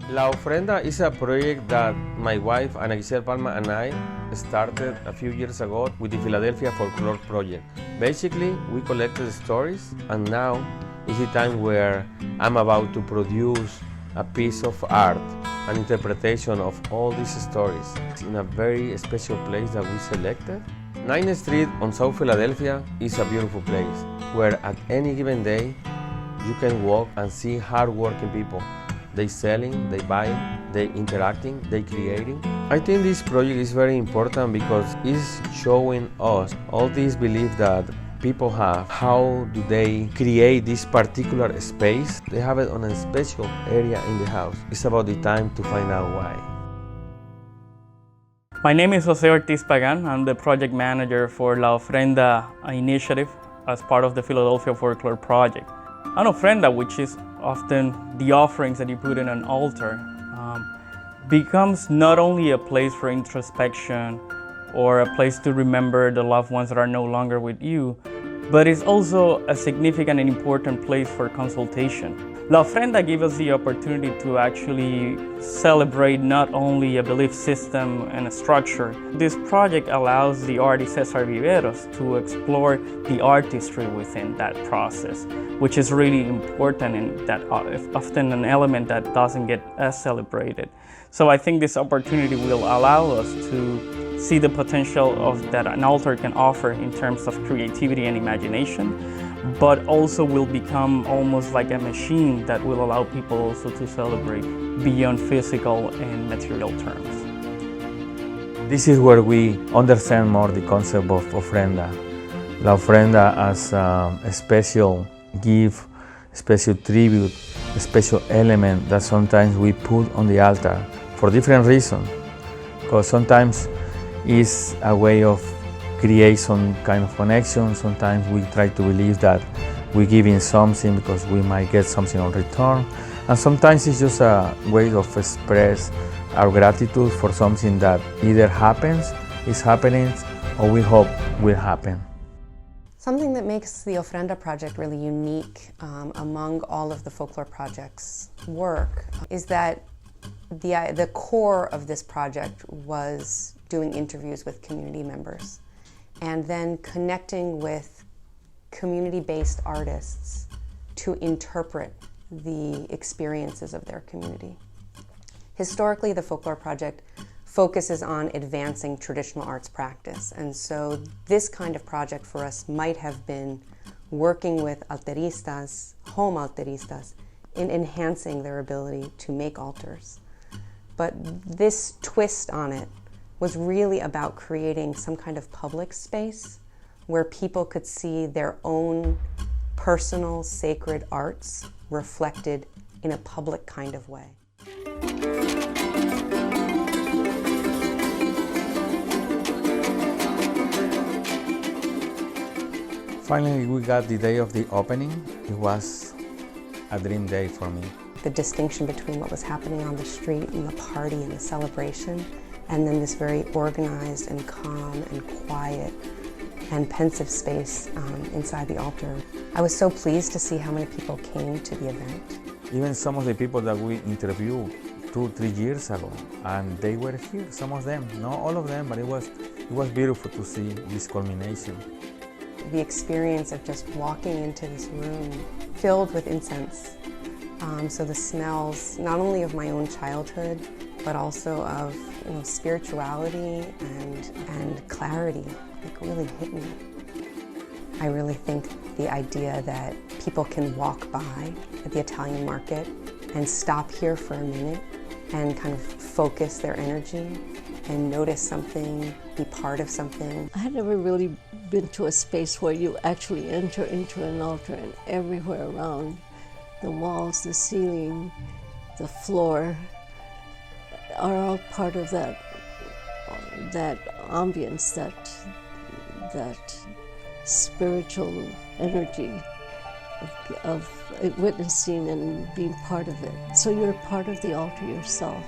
La Ofrenda is a project that my wife, Ana Giselle Palma, and I started a few years ago with the Philadelphia Folklore Project. Basically, we collected stories, and now is the time where I'm about to produce a piece of art, an interpretation of all these stories in a very special place that we selected. 9th Street on South Philadelphia is a beautiful place where at any given day you can walk and see hard-working people. They selling, they buying, they interacting, they creating. I think this project is very important because it's showing us all these beliefs that people have. How do they create this particular space? They have it on a special area in the house. It's about the time to find out why. My name is Jose Ortiz Pagan. I'm the project manager for La Ofrenda initiative as part of the Philadelphia Folklore Project. An ofrenda, which is often the offerings that you put in an altar, becomes not only a place for introspection or a place to remember the loved ones that are no longer with you, but it's also a significant and important place for consultation. La Ofrenda gives us the opportunity to actually celebrate not only a belief system and a structure. This project allows the artist Cesar Viveros to explore the artistry within that process, which is really important and that often an element that doesn't get as celebrated. So I think this opportunity will allow us to see the potential of that an altar can offer in terms of creativity and imagination, but also will become almost like a machine that will allow people also to celebrate beyond physical and material terms. This is where we understand more the concept of ofrenda. La ofrenda as a special gift, special tribute, a special element that sometimes we put on the altar for different reasons. Because sometimes it's a way of create some kind of connection. Sometimes we try to believe that we're giving something because we might get something in return. And sometimes it's just a way of express our gratitude for something that either happens, is happening, or we hope will happen. Something that makes the Ofrenda project really unique among all of the folklore projects' work is that the core of this project was doing interviews with community members and then connecting with community-based artists to interpret the experiences of their community. Historically, the Folklore Project focuses on advancing traditional arts practice, and so this kind of project for us might have been working with alteristas, home alteristas, in enhancing their ability to make altars. But this twist on it was really about creating some kind of public space where people could see their own personal sacred arts reflected in a public kind of way. Finally, we got the day of the opening. It was a dream day for me. The distinction between what was happening on the street and the party and the celebration, and then this very organized and calm and quiet and pensive space inside the altar. I was so pleased to see how many people came to the event. Even some of the people that we interviewed 2-3 years ago, and they were here, some of them, not all of them, but it was beautiful to see this culmination. The experience of just walking into this room filled with incense. So the smells, not only of my own childhood, but also of spirituality and clarity, like really hit me. I really think the idea that people can walk by at the Italian market and stop here for a minute and kind of focus their energy and notice something, be part of something. I had never really been to a space where you actually enter into an altar, and everywhere around, the walls, the ceiling, the floor, are all part of that ambience, that spiritual energy of witnessing and being part of it. So you're part of the altar yourself.